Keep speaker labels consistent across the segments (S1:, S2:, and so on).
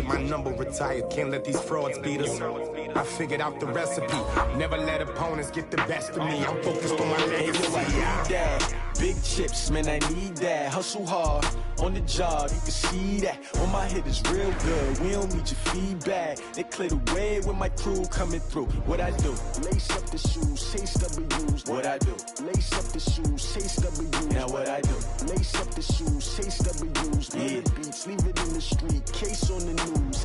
S1: my number retired. Can't let these frauds beat us. I figured out the recipe. Never let opponents get the best of me. I'm focused on my legacy.
S2: Big chips, man, I need that. Hustle hard on the job, you can see that. On my head is real good. We don't need your feedback. They clear the way with my crew coming through. What I do? Lace up the shoes, chase W's. What I do? Lace up the shoes, chase W's. Now what I do? Lace up the shoes, chase W's. Yeah. Beats, leave it in the street. Case on the news.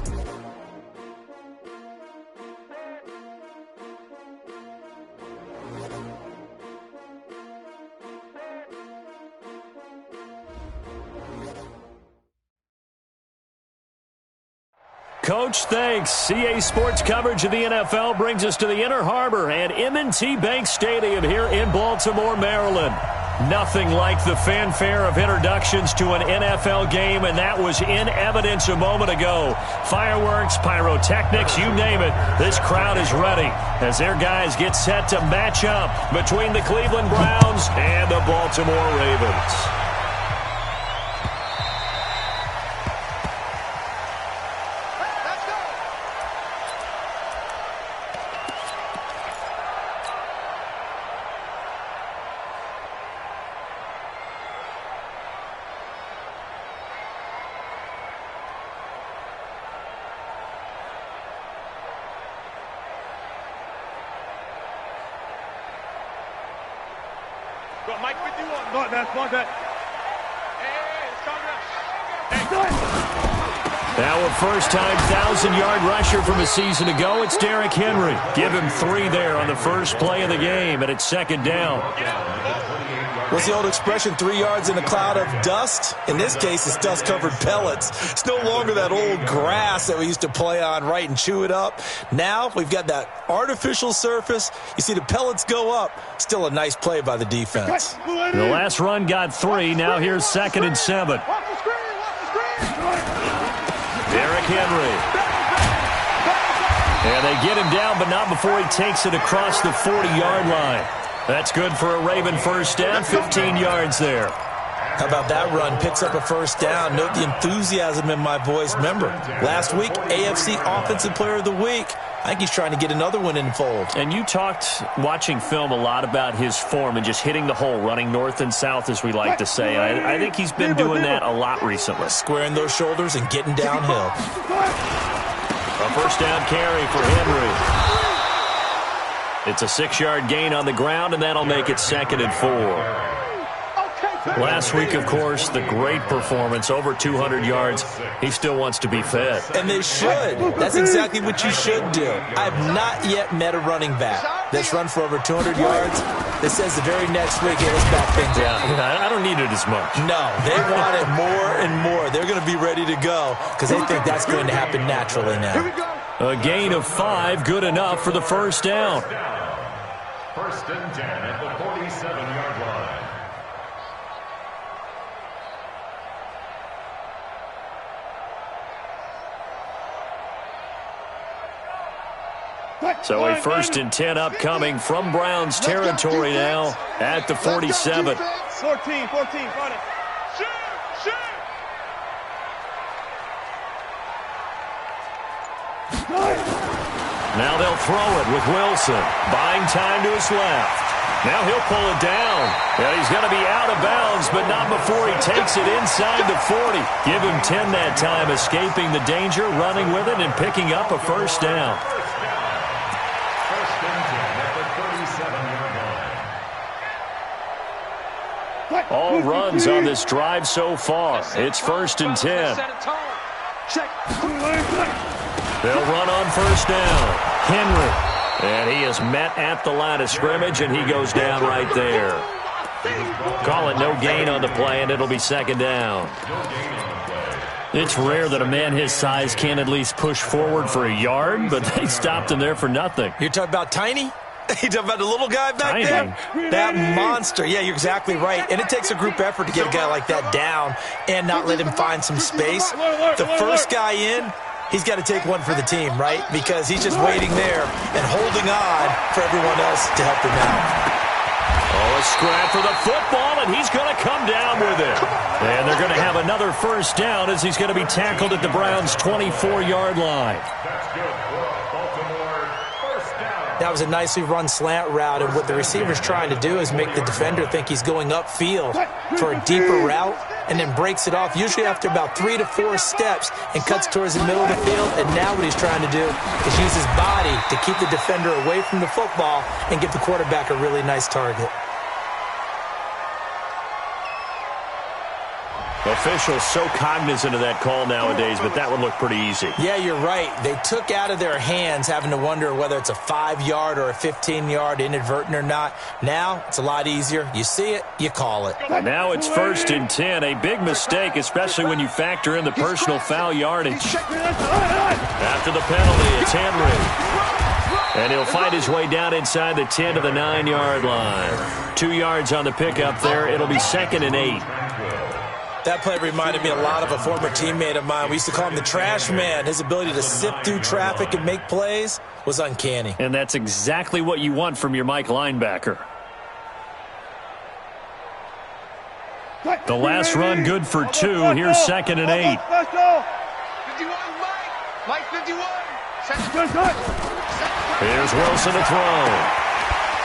S3: Coach, thanks. CA Sports coverage of the NFL brings us to the Inner Harbor and M&T Bank Stadium here in Baltimore, Maryland. Nothing like the fanfare of introductions to an NFL game, and that was in evidence a moment ago. Fireworks, pyrotechnics, you name it. This crowd is ready as their guys get set to match up between the Cleveland Browns and the Baltimore Ravens.
S4: Mike 51. Not that.
S3: Now a first-time 1,000-yard rusher from a season ago, it's Derrick Henry. Give him 3 there on the first play of the game, and it's second down.
S5: What's the old expression, 3 yards in a cloud of dust? In this case, it's dust-covered pellets. It's no longer that old grass that we used to play on, right, and chew it up. Now we've got that artificial surface. You see the pellets go up. Still a nice play by the defense.
S3: The last run got 3. Now here's 2nd and 7. Derrick Henry. And they get him down, but not before he takes it across the 40-yard line. That's good for a Raven first down, 15 yards there.
S5: How about that run? Picks up a first down. Note the enthusiasm in my voice. Remember, last week, AFC Offensive Player of the Week. I think he's trying to get another one in the fold.
S3: And you talked, watching film, a lot about his form and just hitting the hole, running north and south, as we like to say. I think he's been doing that a lot recently.
S5: Squaring those shoulders and getting downhill.
S3: A first down carry for Henry. It's a 6-yard gain on the ground, and that'll make it 2nd and 4. Last week, of course, the great performance, over 200 yards. He still wants to be fed.
S5: And they should. That's exactly what you should do. I've not yet met a running back that's run for over 200 yards that says the very next week, hey, let's back things up.
S3: Yeah, I don't need it as much.
S5: No, they want it more and more. They're going to be ready to go because they think that's going to happen naturally now.
S3: A gain of 5, good enough for the first down.
S6: First and 10 at the 47-yard line.
S3: So a 1st and 10 upcoming from Browns territory now at the 47.
S4: 14, front it. Shoot!
S3: Now they'll throw it with Wilson. Buying time to his left. Now he'll pull it down. Yeah, he's going to be out of bounds, but not before he takes it inside the 40. Give him 10 that time, escaping the danger, running with it, and picking up a first down. All runs on this drive so far. It's 1st and 10. They'll run on first down. Henry. And he is met at the line of scrimmage, and he goes down right there. Call it no gain on the play, and it'll be 2nd down. It's rare that a man his size can at least push forward for a yard, but they stopped him there for nothing.
S5: You're talking about Tiny? You talking about the little guy back there? That monster. Yeah, you're exactly right. And it takes a group effort to get a guy like that down and not let him find some space. The first guy in, he's got to take one for the team, right? Because he's just waiting there and holding on for everyone else to help him out.
S3: Oh, a scrap for the football, and he's going to come down with it. And they're going to have another first down as he's going to be tackled at the Browns' 24-yard line.
S5: That was a nicely run slant route, and what the receiver's trying to do is make the defender think he's going upfield for a deeper route, and then breaks it off, usually after about 3 to 4 steps, and cuts towards the middle of the field. And now what he's trying to do is use his body to keep the defender away from the football and give the quarterback a really nice target.
S3: Officials so cognizant of that call nowadays, but that would look pretty easy.
S5: Yeah, you're right. They took out of their hands having to wonder whether it's a 5-yard or a 15-yard, inadvertent or not. Now it's a lot easier. You see it, you call it.
S3: Now it's 1st and 10. A big mistake, especially when you factor in the personal foul yardage. After the penalty, it's Henry. And he'll find his way down inside the 10 to the 9-yard line. 2 yards on the pickup there. It'll be 2nd and 8.
S5: That play reminded me a lot of a former teammate of mine. We used to call him the trash man. His ability to sift through traffic and make plays was uncanny.
S3: And that's exactly what you want from your Mike linebacker. The last run good for 2. Here's 2nd and 8.
S4: Let's go. 51, Mike 51.
S3: Here's Wilson to throw.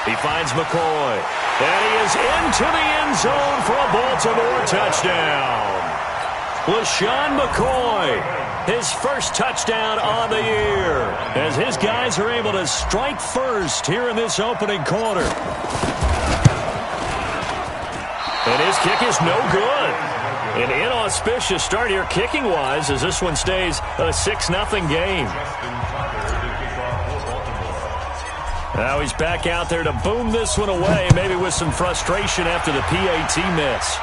S3: He finds McCoy. And he is into the end zone for a Baltimore touchdown. LaShawn McCoy, his first touchdown on the year, as his guys are able to strike first here in this opening quarter. And his kick is no good. An inauspicious start here kicking-wise as this one stays a 6-0 game. Now he's back out there to boom this one away, maybe with some frustration after the PAT miss.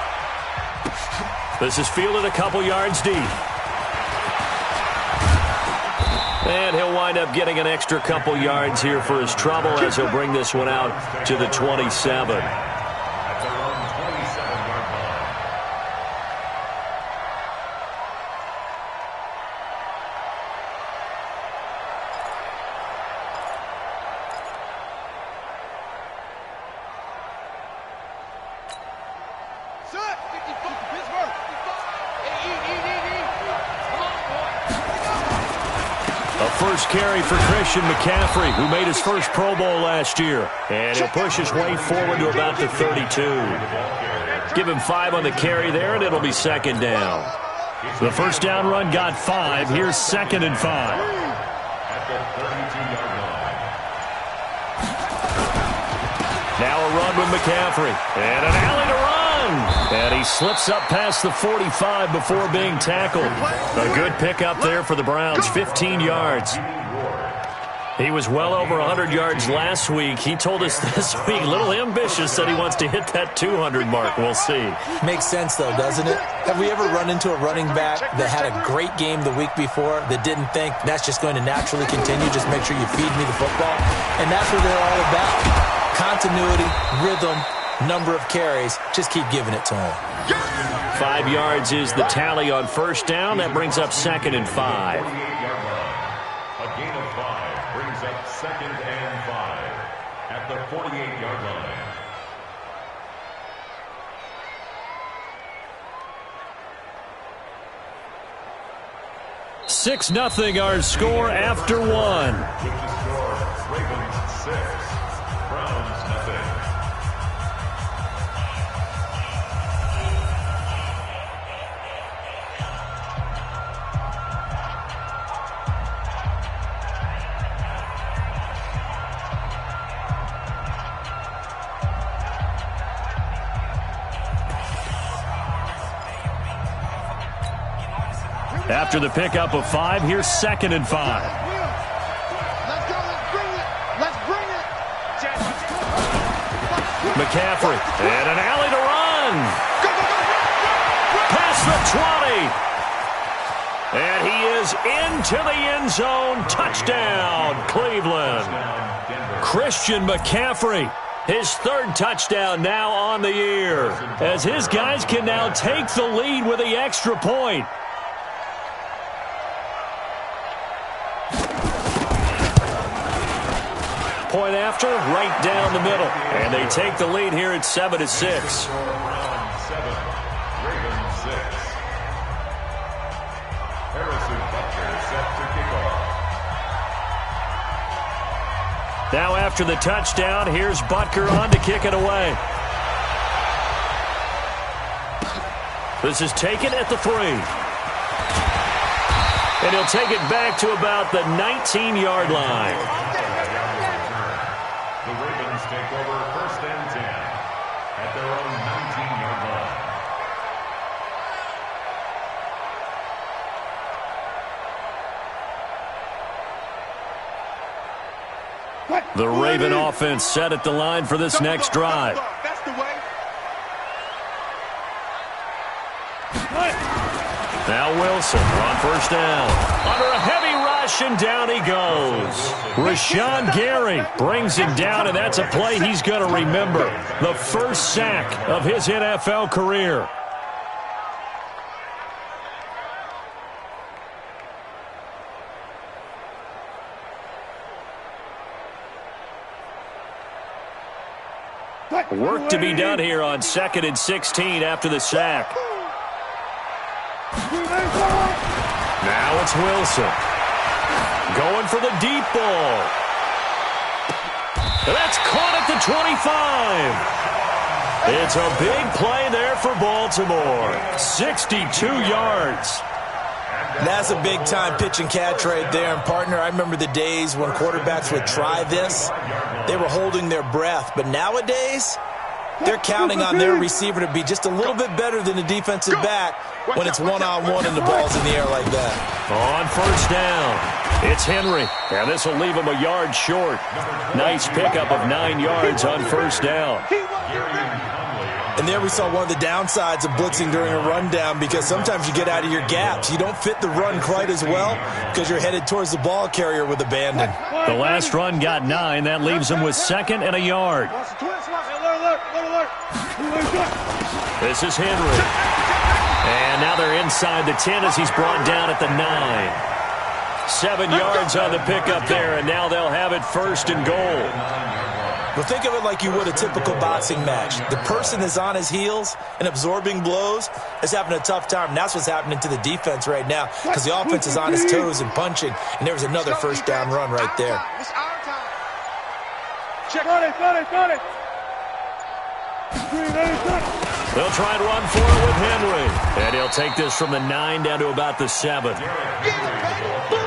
S3: This is fielded a couple yards deep. And he'll wind up getting an extra couple yards here for his trouble as he'll bring this one out to the 27. First carry for Christian McCaffrey, who made his first Pro Bowl last year. And he'll push his way forward to about the 32. Give him 5 on the carry there, and it'll be 2nd down. The first down run got 5. Here's 2nd and 5. Now a run with McCaffrey. And an alley to run. And he slips up past the 45 before being tackled. A good pickup there for the Browns, 15 yards. He was well over 100 yards last week. He told us this week, a little ambitious, that he wants to hit that 200 mark. We'll see.
S5: Makes sense, though, doesn't it? Have we ever run into a running back that had a great game the week before that didn't think that's just going to naturally continue? Just make sure you feed me the football. And that's what they're all about. Continuity, rhythm, number of carries. Just keep giving it to him.
S3: 5 yards is the tally on first down. That brings up 2nd and 5.
S6: A gain of 5 brings up 2nd and 5 at the 48-yard line.
S3: Six nothing our score after one.
S6: With the score, Ravens 6, Browns nothing.
S3: After the pickup of 5, here's 2nd and 5.
S4: Let's go, let's bring it. Let's bring it.
S3: McCaffrey, and an alley to run. Past the 20. And he is into the end zone. Touchdown, Cleveland. Christian McCaffrey, his 3rd touchdown now on the year, as his guys can now take the lead with the extra point. Point after, right down the middle. And they take the lead here at 7-6. Now after the touchdown, here's Butker on to kick it away. This is taken at the 3. And he'll take it back to about the 19-yard line.
S6: The Ravens take over 1st and 10 at their own 19-yard line.
S3: The Raven offense set at the line for this next drive.
S4: That's the way.
S3: Now Wilson on 1st down. Under a heavy rush, and down he goes. Rashawn Gary brings him down, and that's a play he's going to remember. The first sack of his NFL career. Work to be done here on 2nd and 16 after the sack. Now it's Wilson. Going for the deep ball. That's caught at the 25. It's a big play there for Baltimore. 62 yards.
S5: That's a big-time pitch and catch right there. And, partner, I remember the days when quarterbacks would try this. They were holding their breath. But nowadays, they're counting on their receiver to be just a little bit better than the defensive back when it's one-on-one and the ball's in the air like that.
S3: On 1st down, it's Henry. And this will leave him a yard short. Nice pickup of 9 yards on 1st down.
S5: And there we saw one of the downsides of blitzing during a rundown, because sometimes you get out of your gaps. You don't fit the run quite as well because you're headed towards the ball carrier with abandon.
S3: The last run got 9. That leaves him with 2nd and a yard. This is Henry. And now they're inside the 10 as he's brought down at the 9. 7 yards on the pickup there, and now they'll have it 1st and goal.
S5: Well, think of it like you would a typical boxing match. The person is on his heels and absorbing blows is having a tough time. And that's what's happening to the defense right now, because the offense is on his toes and punching. And there was another 1st down run right there.
S4: It's our time. Check. Got it.
S3: They'll try and run for it with Henry. And he'll take this from the 9 down to about the 7.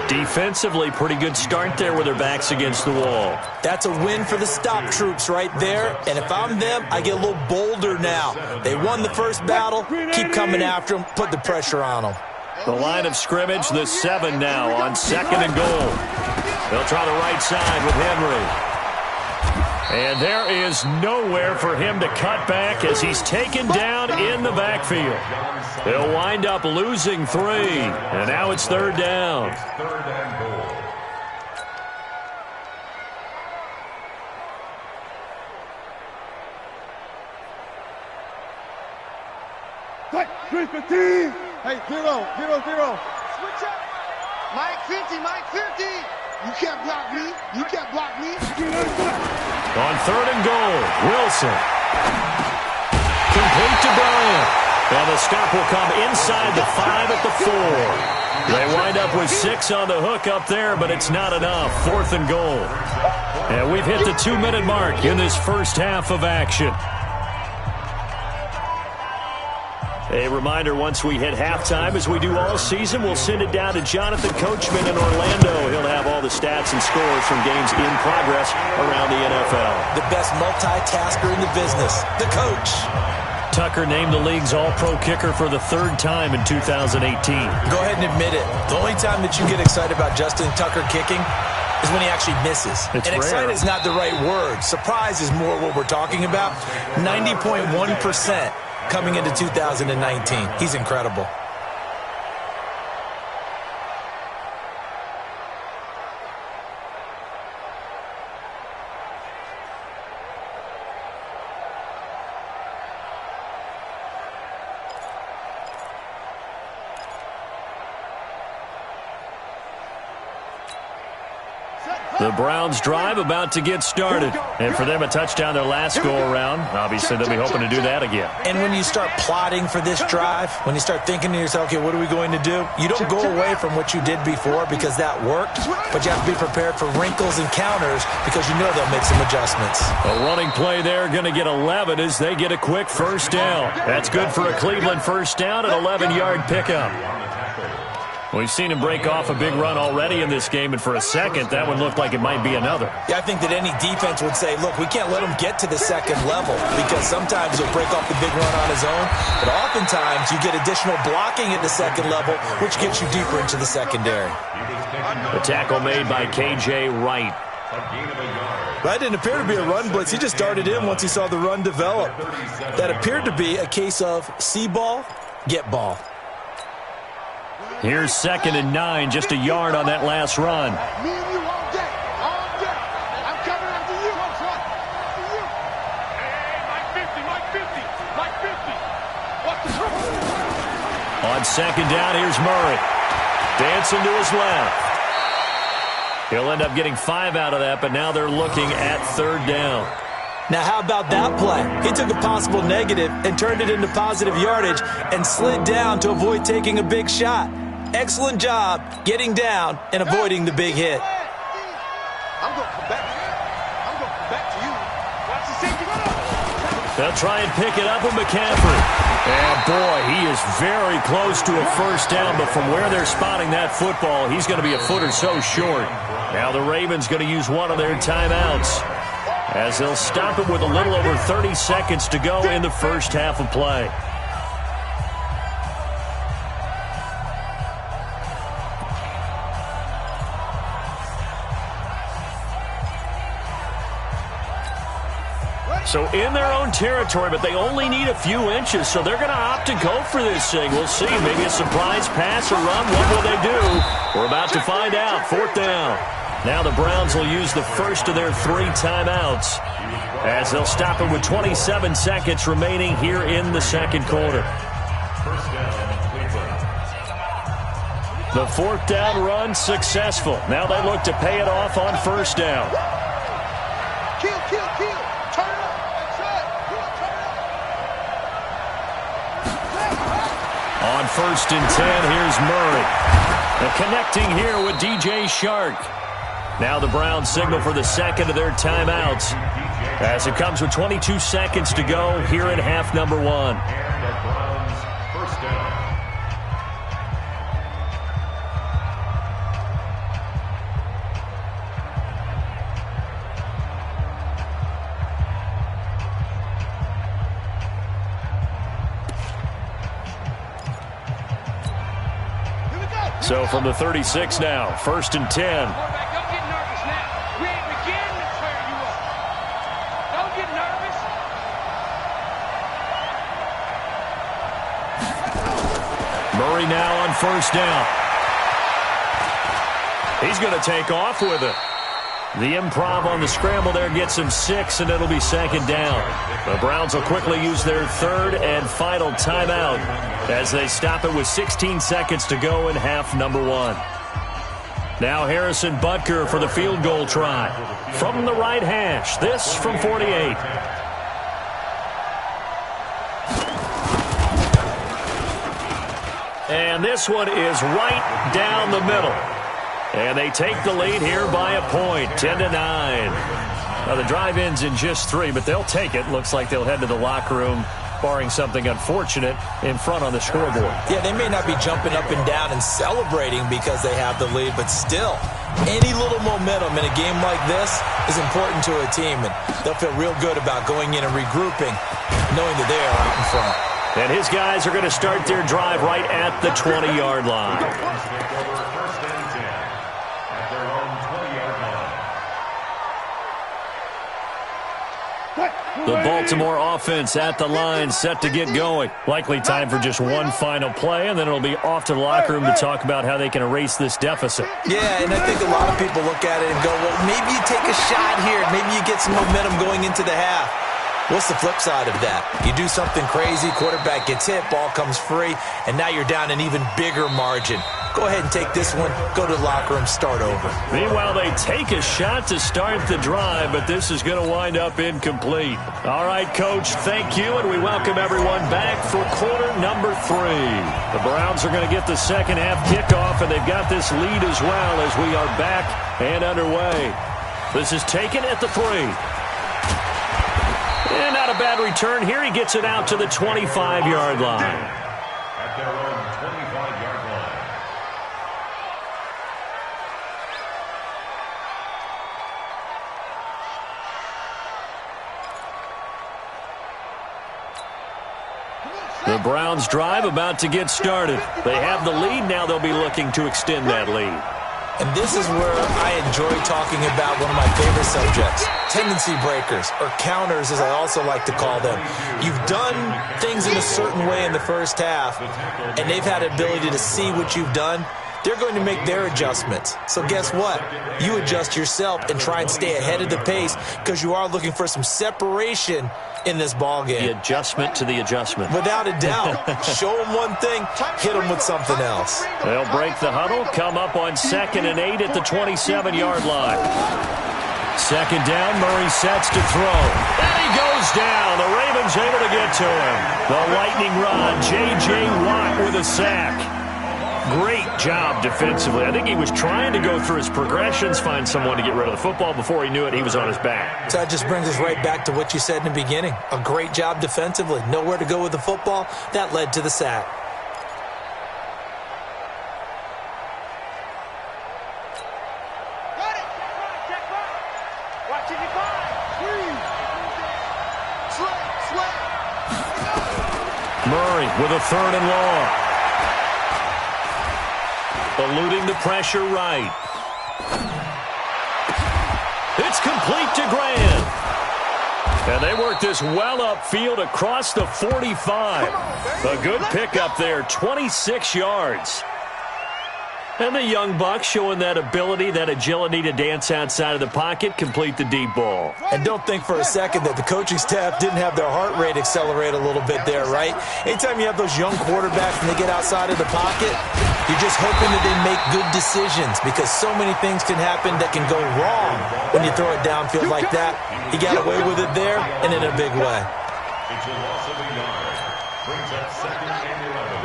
S3: Defensively, pretty good start there with their backs against the wall.
S5: That's a win for the stop troops right there. And if I'm them, I get a little bolder now. They won the first battle. Keep coming after them. Put the pressure on them.
S3: The line of scrimmage, the 7 now on 2nd and goal. They'll try the right side with Henry. And there is nowhere for him to cut back as he's taken down in the backfield. They'll wind up losing 3. And now it's 3rd down.
S6: 3rd and goal.
S4: Hey, 0. Switch up. Mike 50. You can't block me.
S3: On 3rd and goal, Wilson. Complete to Bryant. And the stop will come inside the 5 at the 4. They wind up with 6 on the hook up there, but it's not enough. 4th and goal. And we've hit the 2-minute mark in this first half of action. A reminder, once we hit halftime, as we do all season, we'll send it down to Jonathan Coachman in Orlando. He'll have all the stats and scores from games in progress around the NFL.
S5: The best multitasker in the business, the coach.
S3: Tucker named the league's all-pro kicker for the 3rd time in 2018.
S5: Go ahead and admit it. The only time that you get excited about Justin Tucker kicking is when he actually misses.
S3: It's
S5: and excited is not the right word. Surprise is more what we're talking about. 90.1%. coming into 2019. He's incredible.
S4: Set.
S3: The Browns drive about to get started. And for them, a touchdown their last go-around. Obviously, they'll be hoping to do that again.
S5: And when you start plotting for this drive, when you start thinking to yourself, okay, what are we going to do? You don't go away from what you did before because that worked, but you have to be prepared for wrinkles and counters because you know they'll make some adjustments.
S3: A running play there, going to get 11 as they get a quick first down. That's good for a Cleveland first down, an 11-yard pickup. We've seen him break off a big run already in this game, and for a second, that one looked like it might be another.
S5: Yeah, I think that any defense would say, look, we can't let him get to the second level because sometimes he'll break off the big run on his own, but oftentimes you get additional blocking at the second level, which gets you deeper into the secondary.
S3: The tackle made by K.J. Wright.
S5: That didn't appear to be a run blitz. He just darted in once he saw the run develop. That appeared to be a case of see ball, get ball.
S3: Here's 2nd and 9, just a yard on that last run.
S4: Me and you all day. All day. I'm coming after you. After you. Hey, Mike 50, Mike 50, Mike 50. What's the trouble?
S3: On 2nd down, here's Murray. Dancing to his left. He'll end up getting 5 out of that, but now they're looking at 3rd down.
S5: Now, how about that play? He took a possible negative and turned it into positive yardage and slid down to avoid taking a big shot. Excellent job getting down and avoiding the big hit.
S4: I'm going to come back. I'm going to come back to you. Watch the safety.
S3: They'll try and pick it up with McCaffrey. And, boy, he is very close to a first down, but from where they're spotting that football, he's going to be a foot or so short. Now the Ravens going to use one of their timeouts as they'll stop it with a little over 30 seconds to go in the first half of play. So in their own territory, but they only need a few inches, so they're going to opt to go for this thing. We'll see. Maybe a surprise pass or run. What will they do? We're about to find out. 4th down. Now the Browns will use the first of their 3 timeouts as they'll stop it with 27 seconds remaining here in the second quarter. The 4th down run successful. Now they look to pay it off on 1st down.
S4: Kill. Turn it up. That's right. Turn it up.
S3: On 1st and 10, here's Murray. Connecting here with DJ Shark. Now the Browns signal for the second of their timeouts as it comes with 22 seconds to go here in half number 1. So from the 36 now, 1st and 10.
S4: Don't get nervous now. We ain't beginning to tear you up. Don't get nervous.
S3: Murray now on 1st down. He's going to take off with it. The improv on the scramble there gets him 6, and it'll be 2nd down. The Browns will quickly use their 3rd and final timeout as they stop it with 16 seconds to go in half number 1. Now Harrison Butker for the field goal try. From the right hash, this from 48. And this one is right down the middle. And they take the lead here by a point, 10-9. Now the drive ends in just 3, but they'll take it. Looks like they'll head to the locker room, barring something unfortunate, in front on the scoreboard.
S5: Yeah, they may not be jumping up and down and celebrating because they have the lead, but still, any little momentum in a game like this is important to a team, and they'll feel real good about going in and regrouping, knowing that they are out in front.
S3: And his guys are going to start their drive right at the 20-yard line. The Baltimore offense at the line, set to get going. Likely time for just one final play, and then it'll be off to the locker room to talk about how they can erase this deficit.
S5: Yeah, and I think a lot of people look at it and go, well, maybe you take a shot here. Maybe you get some momentum going into the half. What's the flip side of that? You do something crazy, quarterback gets hit, ball comes free, and now you're down an even bigger margin. go ahead and take this one, go to the locker room, start over.
S3: Meanwhile, they take a shot to start the drive, but this is going to wind up incomplete. All right, Coach, thank you, and we welcome everyone back for quarter number 3. The Browns are going to get the second half kickoff, and they've got this lead as well as we are back and underway. This is taken at the 3. And not a bad return here. He gets it out to the 25-yard line.
S6: At their own 25-yard line.
S3: The Browns drive about to get started. They have the lead. Now they'll be looking to extend that lead.
S5: And this is where I enjoy talking about one of my favorite subjects, tendency breakers, or counters as I also like to call them. You've done things in a certain way in the first half, and they've had the ability to see what you've done. They're going to make their adjustments. So guess what? You adjust yourself and try and stay ahead of the pace because you are looking for some separation in this ball game.
S3: The adjustment to the adjustment.
S5: Without a doubt. Show them one thing, hit them with something else.
S3: They'll break the huddle, come up on 2nd and 8 at the 27-yard line. Second down, Murray sets to throw. And he goes down. The Ravens able to get to him. The lightning rod, J.J. Watt with a sack. Great job defensively. I think he was trying to go through his progressions, find someone to get rid of the football. Before he knew it, he was on his back.
S5: So that just brings us right back to what you said in the beginning. A great job defensively. Nowhere to go with the football. That led to the sack.
S3: Murray with a 3rd and long. Eluding the pressure right. It's complete to Grant. And they work this well upfield across the 45. A good pickup there, 26 yards. And the young buck showing that ability, that agility to dance outside of the pocket, complete the deep ball.
S5: And don't think for a second that the coaching staff didn't have their heart rate accelerate a little bit there, right? Anytime you have those young quarterbacks and they get outside of the pocket, you're just hoping that they make good decisions because so many things can happen that can go wrong when you throw it downfield like that. He got away with it there and in a big way.
S6: It's a loss of a yard. Brings up 2nd and 11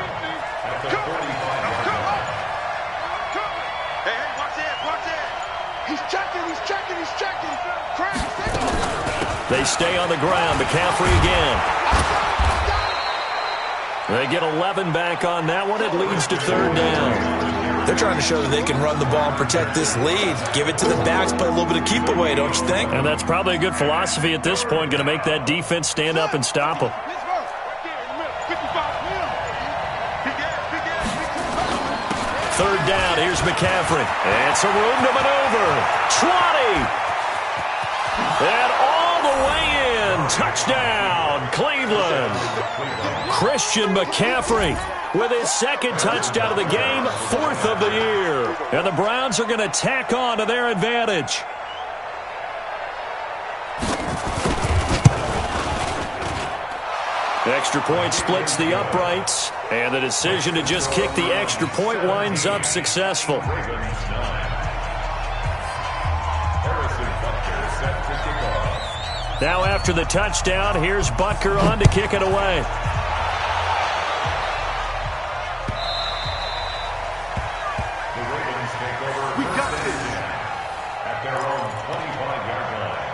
S6: at the 45-yard line.
S4: Hey, watch it. He's checking. Crash.
S3: They stay on the ground. McCaffrey again. They get 11 back on that one. It leads to 3rd down.
S5: They're trying to show that they can run the ball and protect this lead. Give it to the backs, play a little bit of keep away, don't you think?
S3: And that's probably a good philosophy at this point. Going to make that defense stand up and stop them. 3rd down. Here's McCaffrey. And some room to maneuver. 20. And all the way in. Touchdown, Cleveland. Christian McCaffrey with his 2nd touchdown of the game, 4th of the year. And the Browns are going to tack on to their advantage. Extra point splits the uprights, and the decision to just kick the extra point winds up successful. Now after the touchdown, here's Butker on to kick it away.
S6: The Ravens take over. We got this. At their own 25-yard line.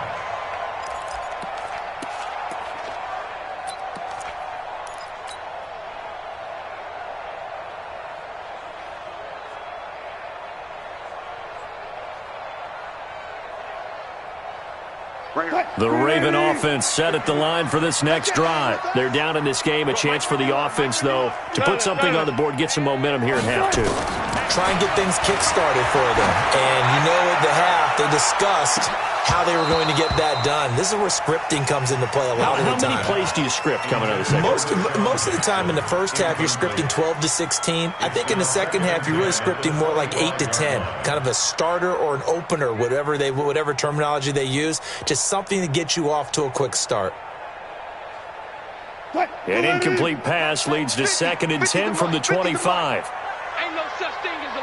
S3: The Raven offense set at the line for this next drive. They're down in this game. A chance for the offense, though, to put something on the board, get some momentum here in half 2.
S5: Try and get things kick-started for them. And you know at the half, they discussed how they were going to get that done. This is where scripting comes into play a lot of the time.
S3: How many plays do you script coming out of the second?
S5: Most of the time in the first half, you're scripting 12 to 16. I think in the second half, you're really scripting more like 8 to 10. Kind of a starter or an opener, whatever terminology they use. Just something to get you off to a quick start.
S3: An incomplete pass leads to 2nd and 10 from the 25.
S4: Ain't no such thing as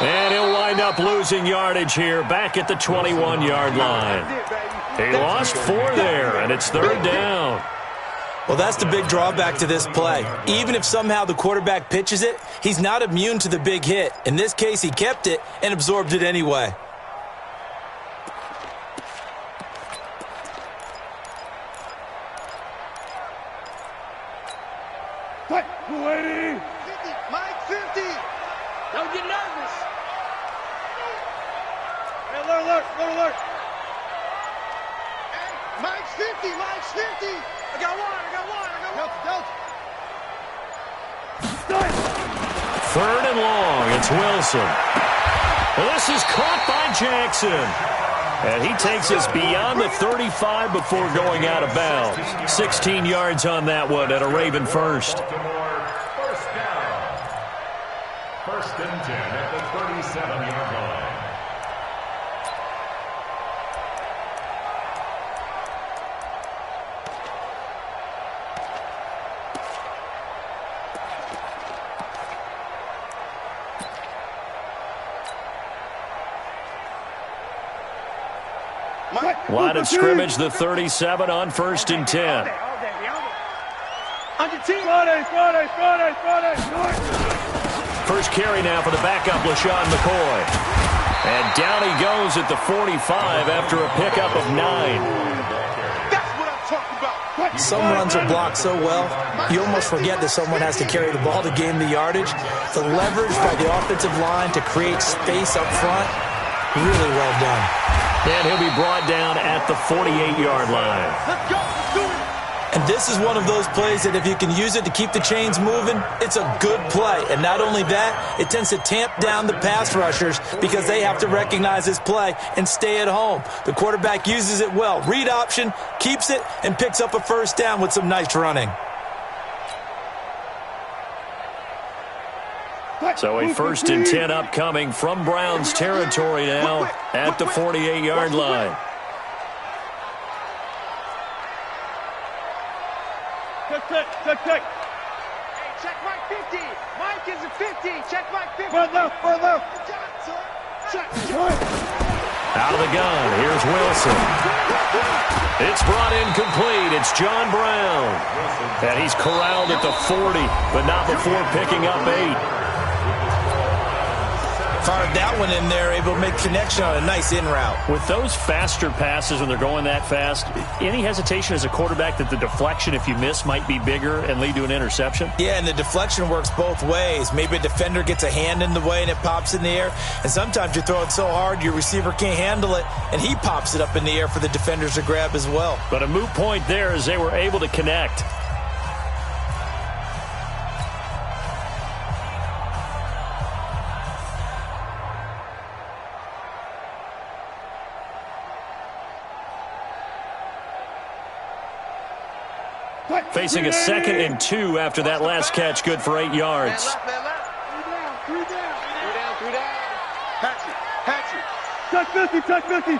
S3: And he'll wind up losing yardage here, back at the 21-yard line. He lost 4 there, and it's 3rd down.
S5: Well, that's the big drawback to this play. Even if somehow the quarterback pitches it, he's not immune to the big hit. In this case, he kept it and absorbed it anyway.
S4: Mike 50. Don't get nervous. Hey, alert. Hey, Mike's 50. Mike's 50. I got one.
S3: Third and long. It's Wilson. Well, this is caught by Jackson. And he takes us beyond the 35 before going out of bounds. 16 yards on that one at a Raven first.
S6: First down. 1st and 10 at the 37-yard line.
S3: Line of scrimmage, the 37 on 1st and 10. First carry now for the backup, LaShawn McCoy. And down he goes at the 45 after a pickup of 9.
S4: That's what I'm talking about.
S5: Some runs are blocked so well, you almost forget that someone has to carry the ball to gain the yardage. The leverage by the offensive line to create space up front, really well done.
S3: And he'll be brought down at the 48-yard line.
S4: Let's go. Let's do it.
S5: And this is one of those plays that if you can use it to keep the chains moving, it's a good play. And not only that, it tends to tamp down the pass rushers because they have to recognize this play and stay at home. The quarterback uses it well. Read option, keeps it, and picks up a first down with some nice running.
S3: So a 1st and 10 upcoming from Browns territory now at the 48-yard line.
S4: Check. Hey, check Mike 50. Mike is a 50. Check Mike 50. Further. Check.
S3: Out of the gun, here's Wilson. It's brought in complete. It's John Brown. And he's corralled at the 40, but not before picking up 8.
S5: Fired that one in there, able to make connection on a nice in route.
S3: With those faster passes when they're going that fast, any hesitation as a quarterback that the deflection, if you miss, might be bigger and lead to an interception?
S5: Yeah, and the deflection works both ways. Maybe a defender gets a hand in the way and it pops in the air. And sometimes you throw it so hard your receiver can't handle it, and he pops it up in the air for the defenders to grab as well.
S3: But a moot point there as they were able to connect. Facing a 2nd and 2 after that last catch, good for 8 yards.
S4: Three down. Patch it. Touch 50.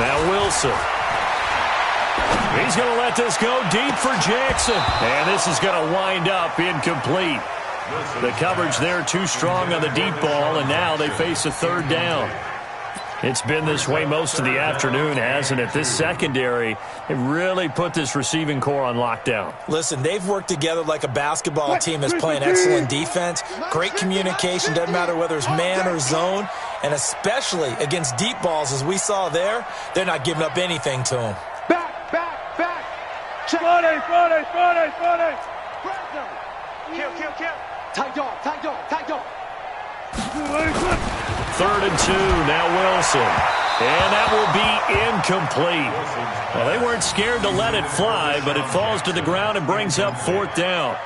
S3: Now Wilson. He's going to let this go deep for Jackson. And this is going to wind up incomplete. The coverage there too strong on the deep ball, and now they face a 3rd down. It's been this way most of the afternoon, hasn't it? This secondary, it really put this receiving core on lockdown.
S5: Listen, they've worked together like a basketball team that's playing excellent defense. Great communication, doesn't matter whether it's man or zone. And especially against deep balls, as we saw there, they're not giving up anything to them.
S4: Back. Check. Friday. Kill. Tight dog.
S3: 3rd and 2, now Wilson. And that will be incomplete. Well, they weren't scared to let it fly, but it falls to the ground and brings up 4th down.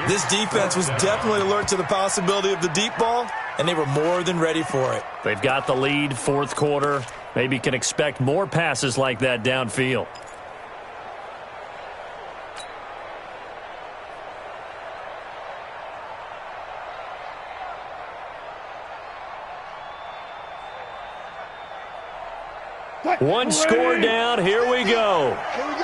S5: This defense was definitely alert to the possibility of the deep ball, and they were more than ready for it.
S3: They've got the lead, 4th quarter. Maybe can expect more passes like that downfield. One score down. Here we go.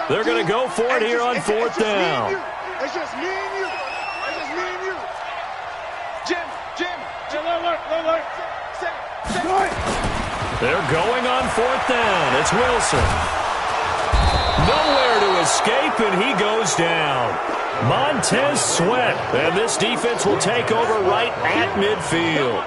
S3: They're going to go for it here on fourth down.
S4: It's just me and you. It's just me and you. Jim. Alert.
S3: They're going on fourth down. It's Wilson. Nowhere to escape, and he goes down. Montez Sweat, and this defense will take over right at midfield.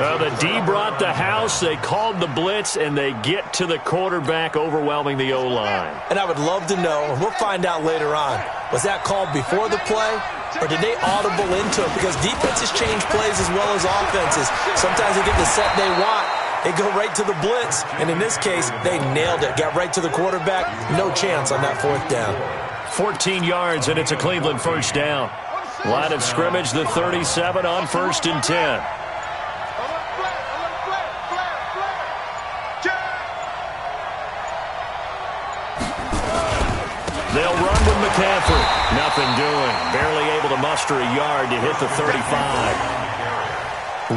S3: The D brought the house, they called the blitz, and they get to the quarterback, overwhelming the O-line.
S5: And I would love to know, and we'll find out later on, was that called before the play, or did they audible into it? Because defenses change plays as well as offenses. Sometimes they get the set they want. They go right to the blitz, and in this case, they nailed it. Got right to the quarterback. No chance on that fourth down.
S3: 14 yards, and it's a Cleveland first down. Line of scrimmage, the 37 on 1st and 10. They'll run with McCaffrey. Nothing doing. Barely able to muster a yard to hit the 35.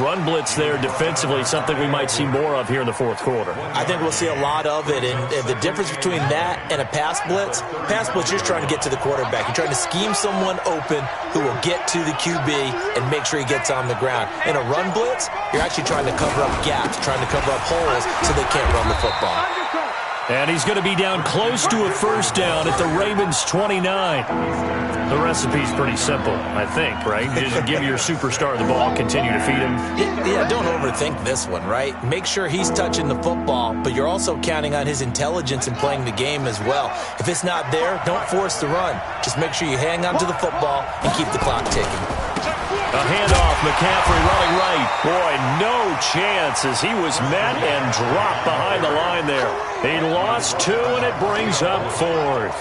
S3: Run blitz there defensively, something we might see more of here in the fourth quarter.
S5: I think we'll see a lot of it, and the difference between that and a pass blitz, you're just trying to get to the quarterback. You're trying to scheme someone open who will get to the QB and make sure he gets on the ground. In a run blitz, you're actually trying to cover up gaps, trying to cover up holes so they can't run the football.
S3: And he's going to be down close to a first down at the Ravens' 29. The recipe's pretty simple, I think, right? Just give your superstar the ball, continue to feed him.
S5: Yeah, don't overthink this one, right? Make sure he's touching the football, but you're also counting on his intelligence in playing the game as well. If it's not there, don't force the run. Just make sure you hang on to the football and keep the clock ticking.
S3: A handoff, McCaffrey running right. Boy, no chance as he was met and dropped behind the line there. He lost 2, and it brings up 4th.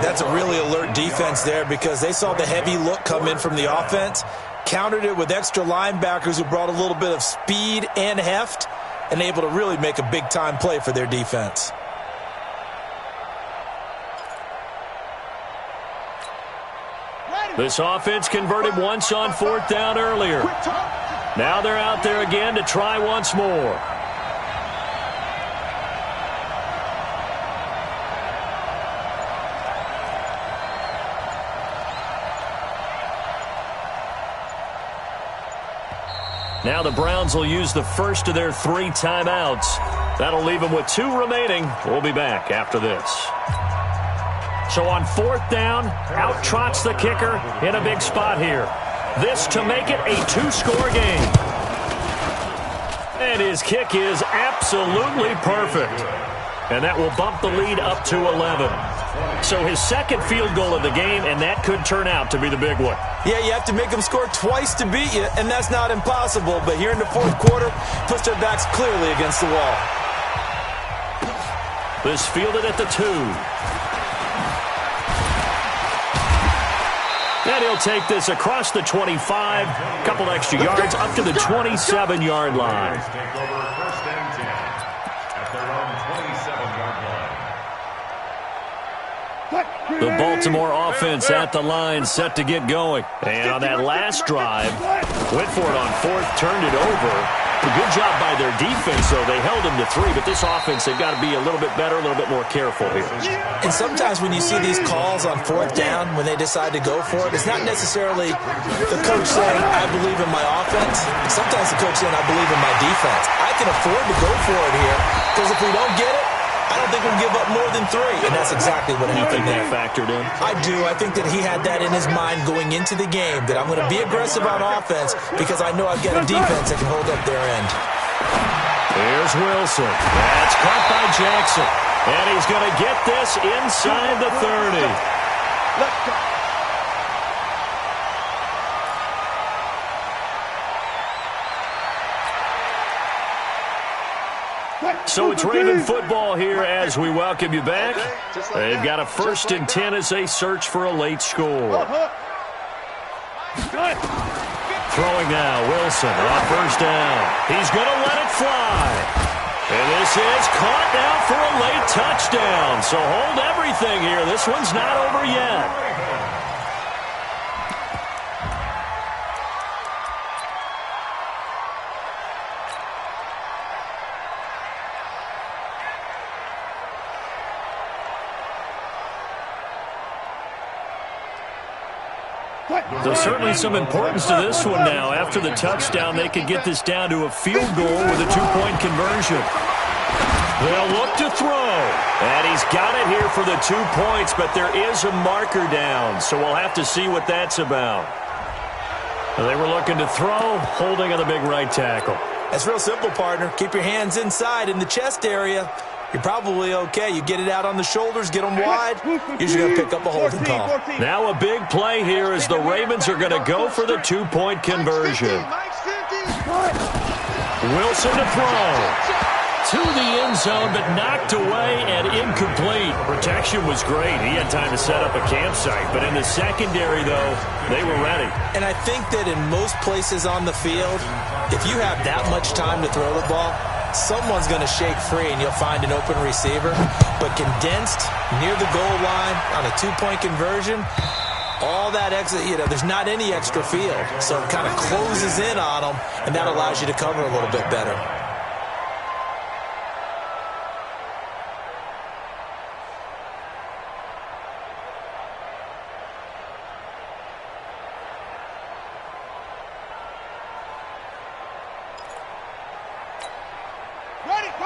S5: That's a really alert defense there because they saw the heavy look come in from the offense, countered it with extra linebackers who brought a little bit of speed and heft, and able to really make a big-time play for their defense.
S3: This offense converted once on 4th down earlier. Now they're out there again to try once more. Now the Browns will use the first of their 3 timeouts. That'll leave them with 2 remaining. We'll be back after this. So on 4th down, out trots the kicker in a big spot here. This to make it a 2-score game. And his kick is absolutely perfect. And that will bump the lead up to 11. So his second field goal of the game, and that could turn out to be the big one.
S5: Yeah, you have to make them score twice to beat you, and that's not impossible. But here in the fourth quarter, puts their backs clearly against the wall.
S3: This fielded at the 2. And he'll take this across the 25, couple extra yards up to the 27-yard line. The Baltimore offense at the line, set to get going. And on that last drive, went for it on 4th, turned it over. A good job by their defense, though. They held them to 3, but this offense, they've got to be a little bit better, a little bit more careful here.
S5: And sometimes when you see these calls on 4th down, when they decide to go for it, it's not necessarily the coach saying, I believe in my offense. Sometimes the coach saying, I believe in my defense. I can afford to go for it here, because if we don't get it, I don't think we'll give up more than 3, and that's exactly what happened there.
S3: You think that factored in?
S5: I do. I think that he had that in his mind going into the game, that I'm going to be aggressive on offense because I know I've got a defense that can hold up their end.
S3: Here's Wilson. That's caught by Jackson, and he's going to get this inside the 30.
S4: Let's go.
S3: So it's Raven football here as we welcome you back. They've got a 1st and 10 as they search for a late score. Throwing now, Wilson on 1st down. He's going to let it fly. And this is caught now for a late touchdown. So hold everything here. This one's not over yet. So certainly some importance to this one now. After the touchdown, they could get this down to a field goal with a two-point conversion. They'll look to throw. And he's got it here for the 2 points, but there is a marker down, so we'll have to see what that's about. They were looking to throw, holding on the big right tackle.
S5: That's real simple, partner. Keep your hands inside in the chest area. You're probably okay. You get it out on the shoulders, get them wide. Usually going to pick up a holding call.
S3: Now a big play here as the Ravens are going to go for the two-point conversion. Wilson to throw. To the end zone, but knocked away and incomplete. Protection was great. He had time to set up a campsite. But in the secondary, though, they were ready.
S5: And I think that in most places on the field, if you have that much time to throw the ball, someone's going to shake free and you'll find an open receiver. But condensed near the goal line on a two-point conversion, all that extra, there's not any extra field. So it kind of closes in on them, and that allows you to cover a little bit better.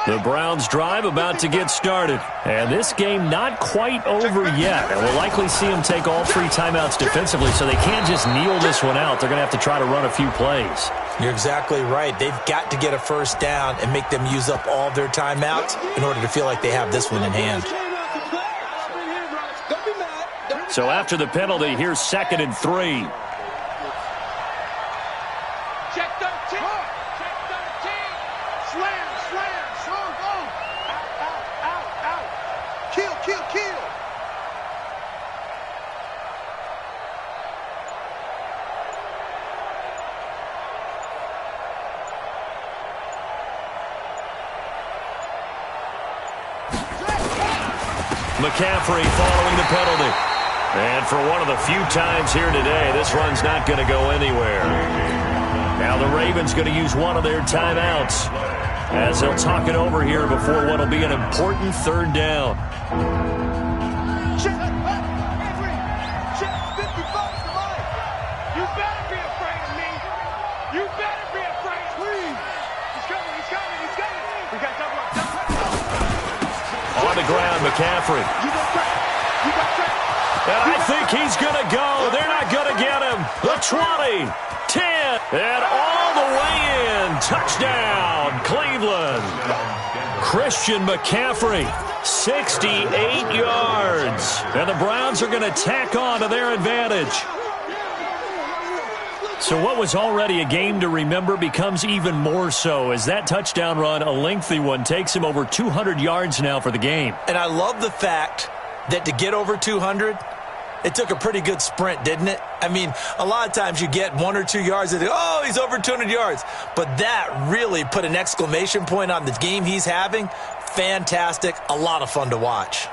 S3: The Browns' drive about to get started. And this game not quite over yet. And we'll likely see them take all 3 timeouts defensively, so they can't just kneel this one out. They're going to have to try to run a few plays.
S5: You're exactly right. They've got to get a first down and make them use up all their timeouts in order to feel like they have this one in hand.
S3: So after the penalty, here's 2nd and 3.
S4: Check 13. Check 13. Slam, slam, slam, go. Out. Kill.
S3: McCaffrey following the penalty. And for one of the few times here today, this run's not going to go anywhere. Now the Ravens going to use one of their timeouts as they'll talk it over here before what will be an important 3rd down.
S4: Check 55 to Mike. You better be afraid of me. You better be afraid. Please. He's coming. We got double up.
S3: On the ground, McCaffrey.
S4: You got track.
S3: And I think he's going to go. They're not going to get him. The 20, 10, and all the way in. Touchdown, Cleveland. Christian McCaffrey, 68 yards. And the Browns are going to tack on to their advantage. So what was already a game to remember becomes even more so as that touchdown run, a lengthy one, takes him over 200 yards now for the game.
S5: And I love the fact that to get over 200, it took a pretty good sprint, didn't it? I mean, a lot of times you get 1 or 2 yards and think, oh, he's over 200 yards. But that really put an exclamation point on the game he's having. Fantastic. A lot of fun to watch.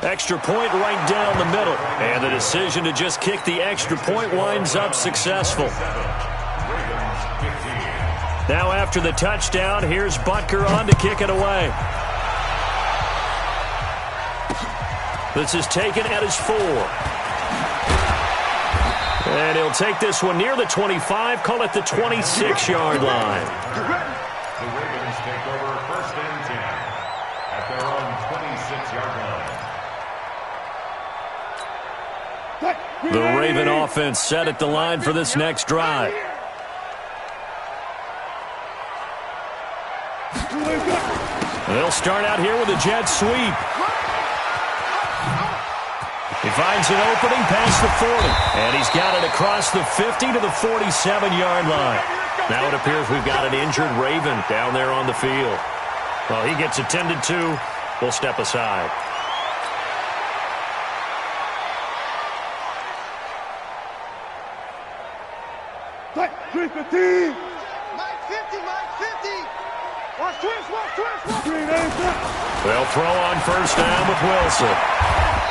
S3: Extra point right down the middle. And the decision to just kick the extra point winds up successful. Now after the touchdown, here's Butker on to kick it away. This is taken at his 4. And he'll take this one near the 25, call it the 26-yard line.
S6: The Ravens take over 1st and 10 at their own 26-yard line.
S3: The Raven offense set at the line for this next drive. They'll start out here with a jet sweep. He finds an opening past the 40. And he's got it across the 50 to the 47-yard line. Now it appears we've got an injured Raven down there on the field. Well, he gets attended to. We'll step aside.
S4: Mike 50. Watch twist.
S3: They'll throw on 1st down with Wilson.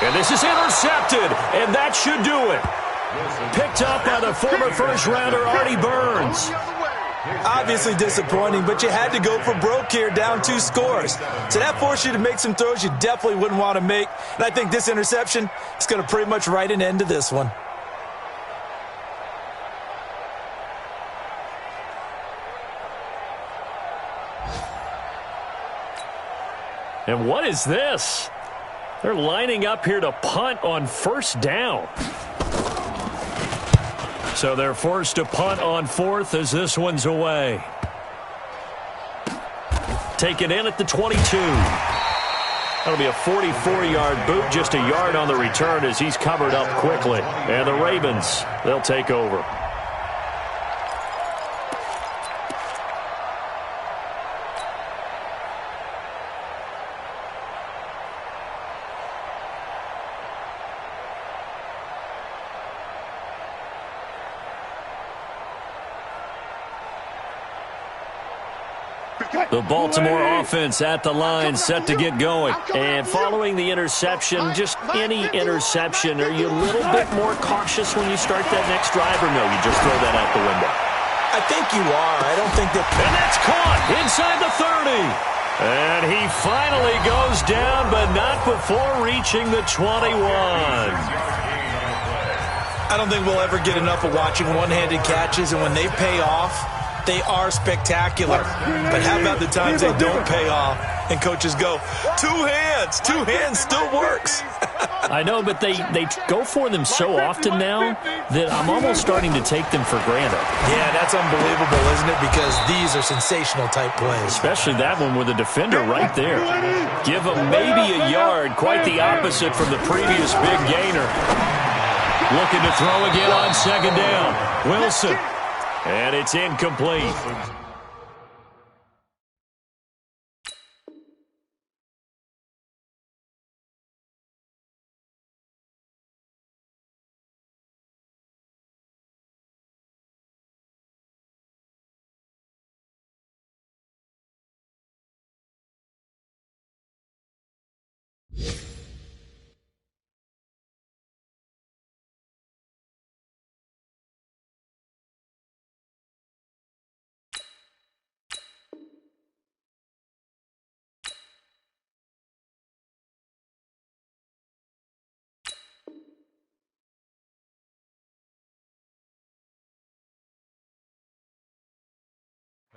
S3: And this is intercepted, and that should do it. Picked up by the former 1st-rounder Artie Burns.
S5: Obviously disappointing, but you had to go for broke here, down 2 scores. So that forced you to make some throws you definitely wouldn't want to make. And I think this interception is going to pretty much write an end to this one.
S3: And what is this? They're lining up here to punt on first down. So they're forced to punt on 4th as this one's away. Taken in at the 22. That'll be a 44-yard boot, just a yard on the return as he's covered up quickly. And the Ravens, they'll take over. The Baltimore offense at the line, set to get going. And following the interception, just any interception, are you a little bit more cautious when you start that next drive, or no, you just throw that out the window?
S5: I think you are. I don't think that...
S3: And that's caught inside the 30. And he finally goes down, but not before reaching the 21.
S5: I don't think we'll ever get enough of watching one-handed catches, and when they pay off, they are spectacular. But how about the times they don't pay off and coaches go, 2 hands still works.
S3: I know, but they go for them so often now that I'm almost starting to take them for granted.
S5: Yeah, that's unbelievable, isn't it? Because these are sensational type plays.
S3: Especially that one with the defender right there. Give them maybe a yard, quite the opposite from the previous big gainer. Looking to throw again on second down. Wilson. And it's incomplete.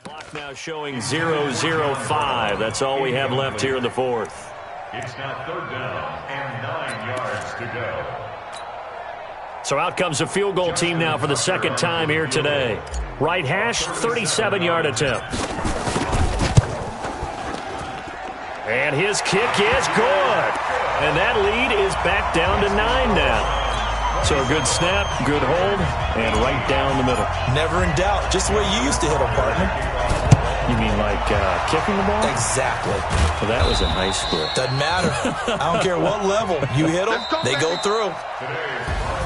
S3: Clock now showing 0:05. That's all we have left here in the 4th.
S6: It's now 3rd down and 9 yards to go.
S3: So out comes a field goal team now for the second time here today. Right hash, 37-yard attempt. And his kick is good. And that lead is back down to 9 now. So a good snap, good hold, and right down the middle.
S5: Never in doubt. Just the way you used to hit them, partner.
S3: You mean like kicking the ball?
S5: Exactly.
S3: Well, that was in high school.
S5: Doesn't matter. I don't care what level. You hit them, they go through.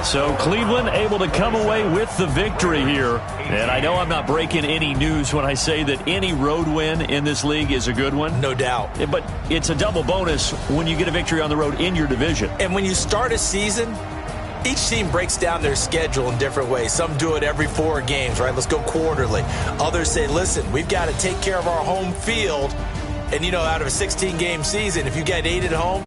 S3: So Cleveland able to come away with the victory here. And I know I'm not breaking any news when I say that any road win in this league is a good one.
S5: No doubt.
S3: But it's a double bonus when you get a victory on the road in your division.
S5: And when you start a season, each team breaks down their schedule in different ways. Some do it every 4 games, right? Let's go quarterly. Others say, listen, we've got to take care of our home field. And, you know, out of a 16-game season, if you get 8 at home,